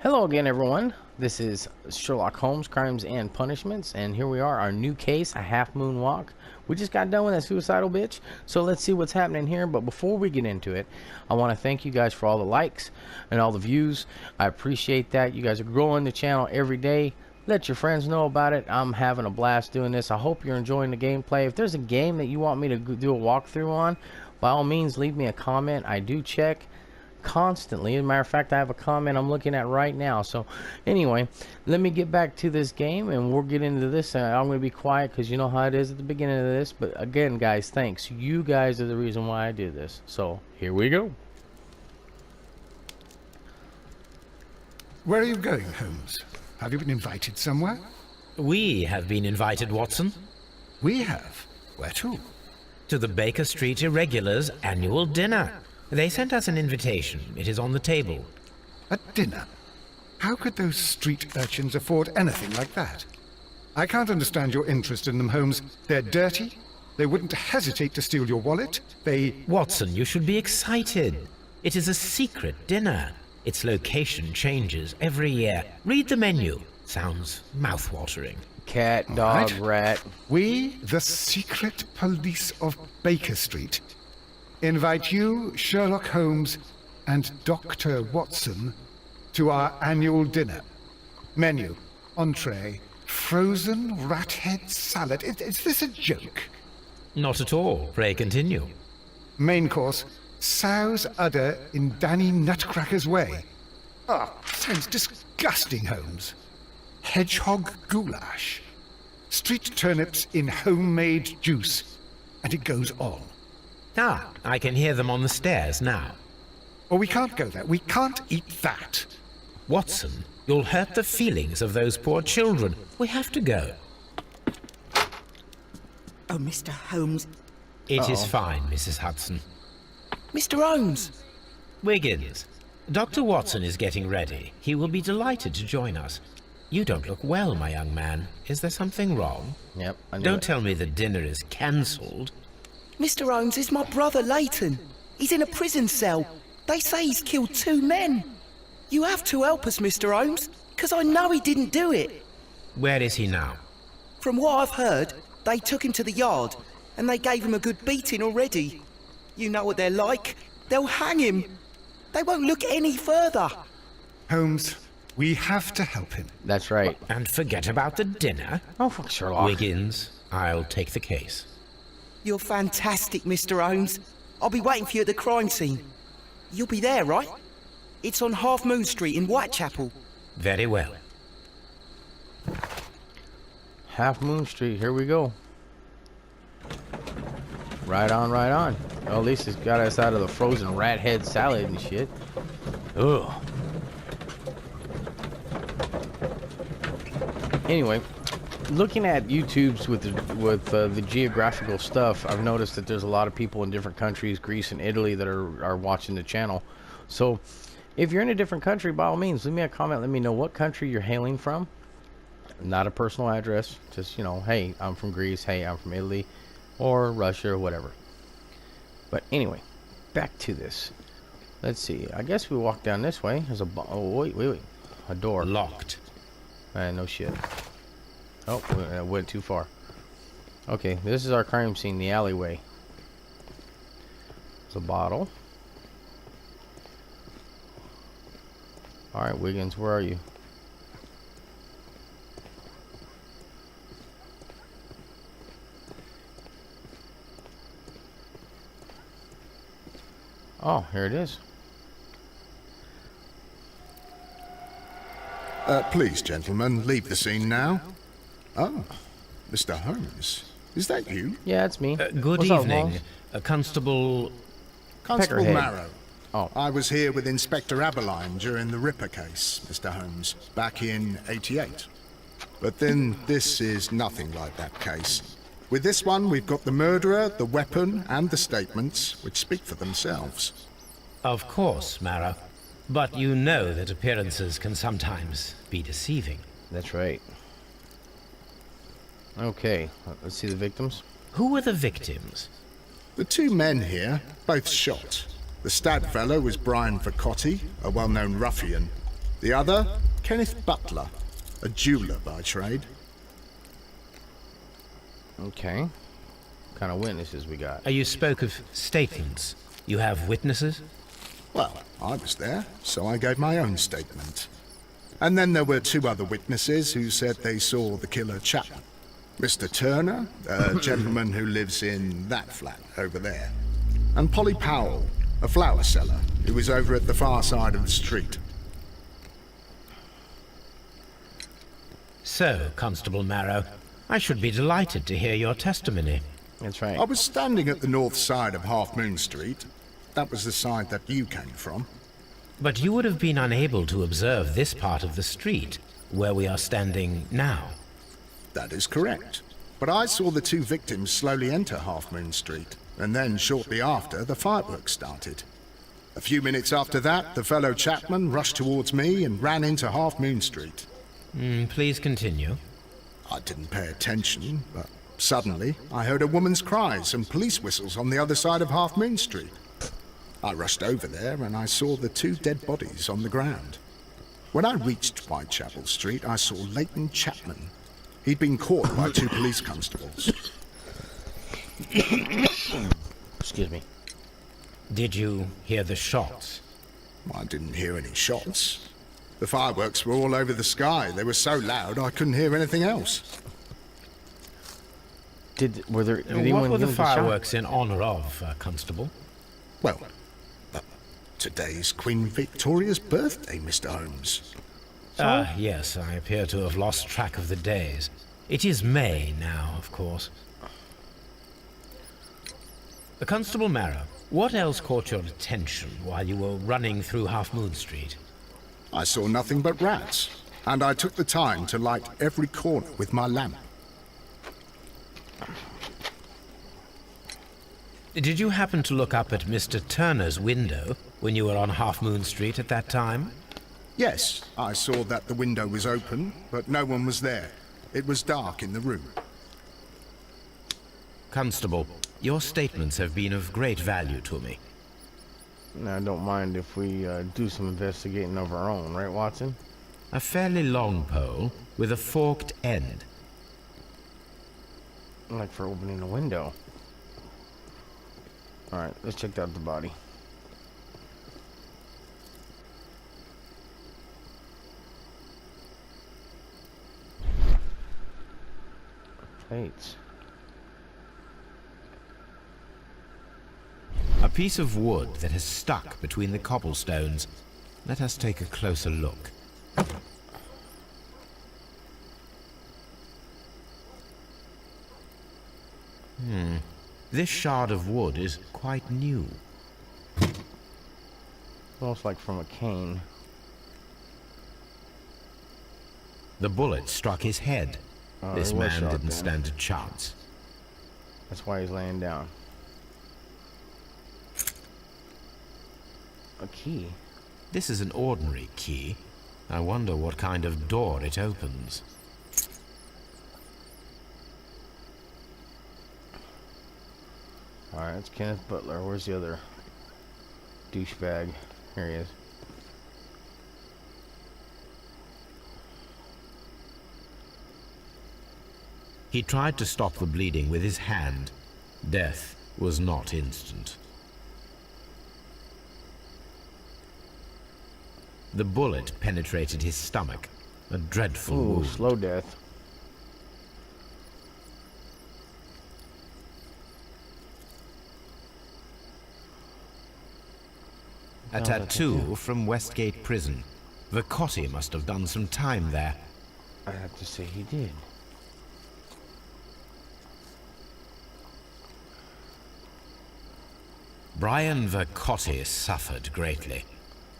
Hello again, everyone. This is Sherlock Holmes, Crimes and Punishments, and here we are, our new case, a Half Moon Walk. We just got done with that suicidal bitch, so let's see what's happening here. But before we get into it, I want to thank you guys for all the likes and all the views. I appreciate that. You guys are growing the channel every day. Let your friends know about it. I'm having a blast doing this. I hope you're enjoying the gameplay. If there's a game that you want me to do a walkthrough on, by all means, leave me a comment. I do check constantly. As a matter of fact, I have a comment I'm looking at right now. So anyway, let me get back to this game and we'll get into this. I'm going to be quiet because you know how it is at the beginning of this. But again, guys, thanks. You guys are the reason why I do this. So here we go. Where are you going, Holmes? Have you been invited somewhere? We have been invited, Watson. We have? Where to? To the Baker Street Irregulars' annual dinner. They sent us an invitation. It is on the table. A dinner? How could those street urchins afford anything like that? I can't understand your interest in them, Holmes. They're dirty. They wouldn't hesitate to steal your wallet. Watson, you should be excited. It is a secret dinner. Its location changes every year. Read the menu. Sounds mouth-watering. Cat, dog, Right. rat. We, the secret police of Baker Street, invite you, Sherlock Holmes, and Dr. Watson to our annual dinner. Menu, entree, frozen rat head salad. Is this a joke? Not at all. Pray continue. Main course, sow's udder in Danny Nutcracker's way. Sounds disgusting, Holmes. Hedgehog goulash. Street turnips in homemade juice. And it goes on. Ah, I can hear them on the stairs now. Oh, we can't go there. We can't eat that. Watson, you'll hurt the feelings of those poor children. We have to go. Oh, Mr. Holmes. It is fine, Mrs. Hudson. Mr. Holmes! Wiggins, Dr. Watson is getting ready. He will be delighted to join us. You don't look well, my young man. Is there something wrong? Yep, I knew Don't it. tell me the dinner is cancelled. Mr. Holmes is my brother, Leighton. He's in a prison cell. They say he's killed 2 men. You have to help us, Mr. Holmes, because I know he didn't do it. Where is he now? From what I've heard, they took him to the yard, and they gave him a good beating already. You know what they're like. They'll hang him. They won't look any further. Holmes, we have to help him. That's right. And forget about the dinner? Oh, fuck Sherlock. Wiggins, I'll take the case. You're fantastic, Mr. Holmes. I'll be waiting for you at the crime scene. You'll be there, right? It's on Half Moon Street in Whitechapel. Very well. Half Moon Street, here we go. Right on, right on. Well, at least it's got us out of the frozen rat head salad and shit. Ugh. Anyway, looking at YouTube's with the geographical stuff, I've noticed that there's a lot of people in different countries, Greece and Italy, that are watching the channel. So, if you're in a different country, by all means, leave me a comment. Let me know what country you're hailing from. Not a personal address. Just, you know, hey, I'm from Greece. Hey, I'm from Italy. Or Russia or whatever. But anyway, back to this. Let's see. I guess we walk down this way. There's a... Oh, wait. A door. Locked. No shit. Oh, I went too far. Okay, this is our crime scene, the alleyway. There's a bottle. Alright, Wiggins, where are you? Oh, here it is. Please, gentlemen, leave the scene now. Oh, Mr. Holmes, is that you? Yeah, it's me. Good What's up, evening, Holmes? Constable... Constable Peckerhead. Marrow. Oh. I was here with Inspector Aberline during the Ripper case, Mr. Holmes, back in '88. But then this is nothing like that case. With this one, we've got the murderer, the weapon, and the statements, which speak for themselves. Of course, Mara. But you know that appearances can sometimes be deceiving. That's right. Okay, let's see the victims. Who were the victims? The 2 men here, both shot. The stab fellow was Brian Vacotti, a well-known ruffian. The other, Kenneth Butler, a jeweller by trade. Okay. What kind of witnesses we got? You spoke of statements. You have witnesses? Well, I was there, so I gave my own statement. And then there were two other witnesses who said they saw the killer Chapman. Mr. Turner, a gentleman who lives in that flat over there. And Polly Powell, a flower seller, who was over at the far side of the street. So, Constable Marrow, I should be delighted to hear your testimony. That's right. I was standing at the north side of Half Moon Street. That was the side that you came from. But you would have been unable to observe this part of the street, where we are standing now. That is correct. But I saw the two victims slowly enter Half Moon Street, and then shortly after, the fireworks started. A few minutes after that, the fellow Chapman rushed towards me and ran into Half Moon Street. Please continue. I didn't pay attention, but suddenly I heard a woman's cries and police whistles on the other side of Half Moon Street. I rushed over there and I saw the two dead bodies on the ground. When I reached Whitechapel Street, I saw Leighton Chapman. He'd been caught by two police constables. Excuse me. Did you hear the shots? I didn't hear any shots. The fireworks were all over the sky. They were so loud I couldn't hear anything else. Did What anyone were the give us a shot? fireworks in honor of, Constable? Well, today's Queen Victoria's birthday, Mr. Holmes. Yes, I appear to have lost track of the days. It is May now, of course. Constable Marrow, what else caught your attention while you were running through Half Moon Street? I saw nothing but rats, and I took the time to light every corner with my lamp. Did you happen to look up at Mr. Turner's window when you were on Half Moon Street at that time? Yes, I saw that the window was open, but no one was there. It was dark in the room. Constable, your statements have been of great value to me. I don't mind if we do some investigating of our own, right, Watson? A fairly long pole with a forked end. Like for opening a window. Alright, let's check out the body. Plates. A piece of wood that has stuck between the cobblestones. Let us take a closer look. This shard of wood is quite new. Almost like from a cane. The bullet struck his head. This he was man shot didn't then. stand a chance. That's why he's laying down. A key. This is an ordinary key. I wonder what kind of door it opens. Alright, it's Kenneth Butler. Where's the other douchebag? Here he is. He tried to stop the bleeding with his hand. Death was not instant. The bullet penetrated his stomach. A dreadful Ooh, wound. slow death. A tattoo from Westgate Prison. Vacotti must have done some time there. I have to say he did. Brian Vacotti suffered greatly.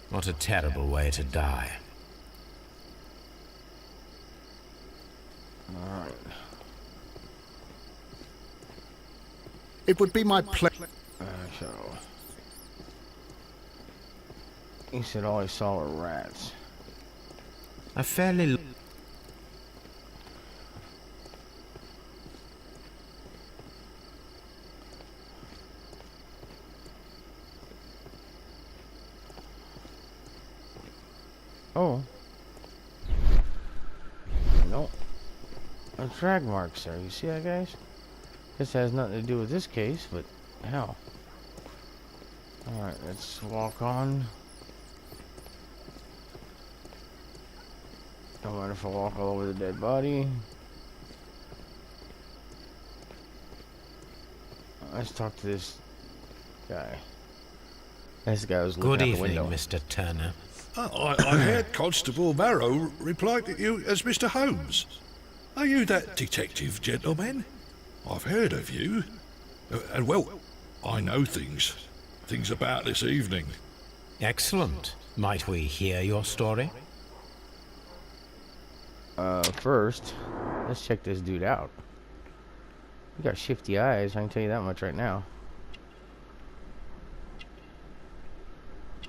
What a terrible way to die. Alright. It would be my pleasure. So he said all he saw were rats. A fairly... Oh, No. A drag marks there. You see that, guys? This has nothing to do with this case, but hell. Alright, let's walk on. Don't mind if I walk all over the dead body. Let's talk to this guy. This guy was looking Good out the evening, window. Mr. Turner. I heard Constable Barrow reply to you as Mr. Holmes. Are you that detective gentleman? I've heard of you. And well, I know things about this evening. Excellent. Might we hear your story? First, let's check this dude out. He got shifty eyes, I can tell you that much right now.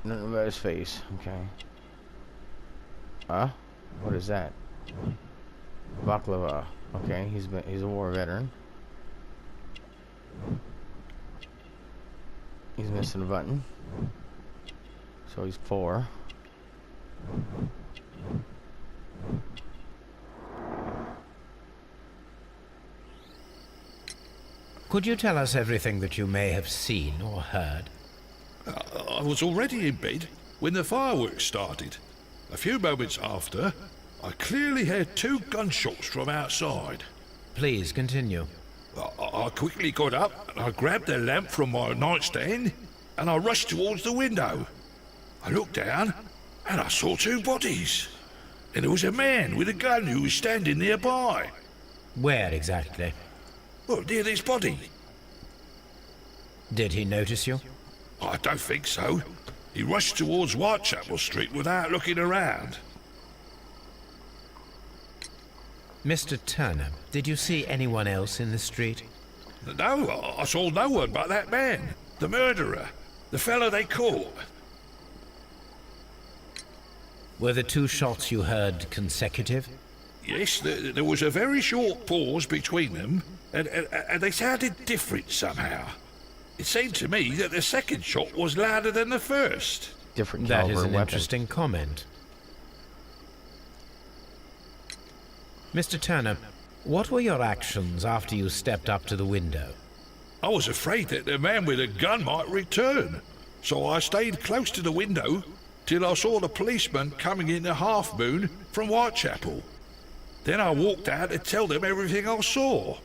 Nothing about his face, okay. What is that? Baklava. Okay, he's a war veteran. He's missing a button. So he's 4. Could you tell us everything that you may have seen or heard? I was already in bed when the fireworks started. A few moments after, I clearly heard 2 gunshots from outside. Please continue. I quickly got up and I grabbed a lamp from my nightstand and I rushed towards the window. I looked down and I saw 2 bodies. And there was a man with a gun who was standing nearby. Where exactly? Well, near this body. Did he notice you? I don't think so. He rushed towards Whitechapel Street without looking around. Mr. Turner, did you see anyone else in the street? No, I saw no one but that man, the murderer, the fellow they caught. Were the 2 shots you heard consecutive? Yes, there was a very short pause between them, and they sounded different somehow. It seemed to me that the second shot was louder than the first. Different That caliber is an weapon. interesting comment. Mr. Turner, what were your actions after you stepped up to the window? I was afraid that the man with a gun might return, so I stayed close to the window till I saw the policeman coming in the Half Moon from Whitechapel. Then I walked out to tell them everything I saw.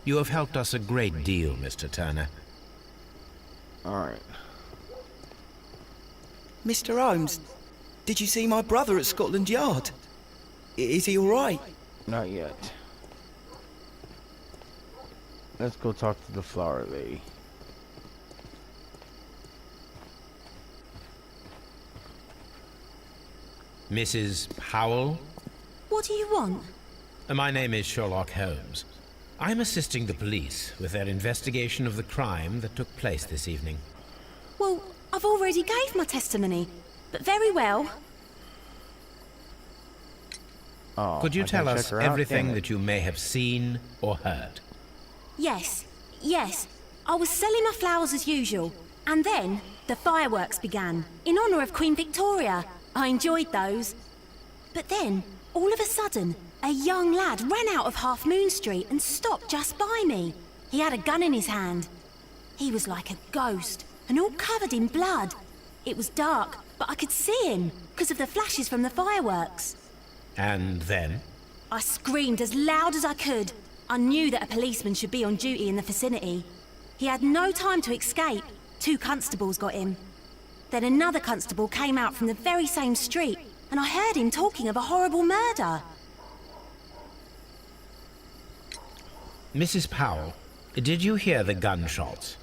You have helped us a great deal, Mr. Turner. Alright. Mr. Holmes, did you see my brother at Scotland Yard? Is he alright? Not yet. Let's go talk to the flower lady. Mrs. Howell? What do you want? My name is Sherlock Holmes. I'm assisting the police with their investigation of the crime that took place this evening. Well, I've already gave my testimony, but very well. Oh, Could you I tell gotta us check her out? everything Damn it. that you may have seen or heard? Yes. I was selling my flowers as usual, and then the fireworks began, in honour of Queen Victoria. I enjoyed those. But then, all of a sudden, a young lad ran out of Half Moon Street and stopped just by me. He had a gun in his hand. He was like a ghost, and all covered in blood. It was dark, but I could see him, because of the flashes from the fireworks. And then? I screamed as loud as I could. I knew that a policeman should be on duty in the vicinity. He had no time to escape. 2 constables got him. Then another constable came out from the very same street, and I heard him talking of a horrible murder. Mrs. Powell, did you hear the gunshots?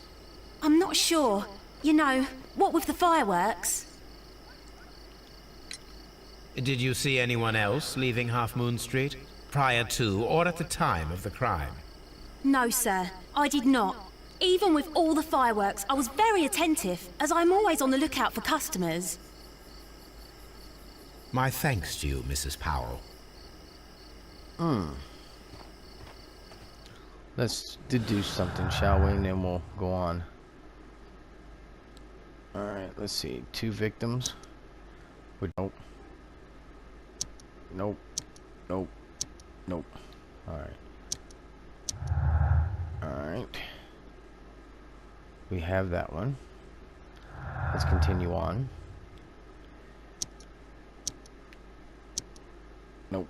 I'm not sure. You know, what with the fireworks? Did you see anyone else leaving Half Moon Street, prior to or at the time of the crime? No, sir, I did not. Even with all the fireworks, I was very attentive, as I'm always on the lookout for customers. My thanks to you, Mrs. Powell. Let's deduce something, shall we? And then we'll go on. Alright, let's see. 2 victims. Nope. Nope. Nope. Nope. Alright. Alright. We have that one. Let's continue on. Nope.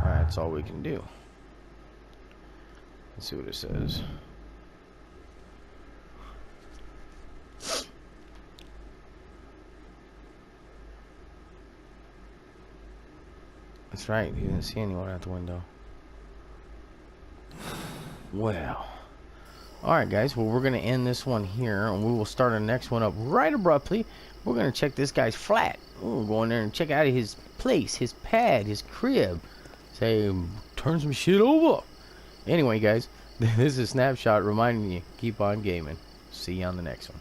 Alright, that's all we can do. Let's see what it says. That's right, you didn't see anyone out the window. Well. Alright guys, well we're going to end this one here, and we will start our next one up right abruptly. We're going to check this guy's flat. We'll go in there and check out his place, his pad, his crib. Say, turn some shit over. Anyway guys, this is a Snapshot reminding you, keep on gaming. See you on the next one.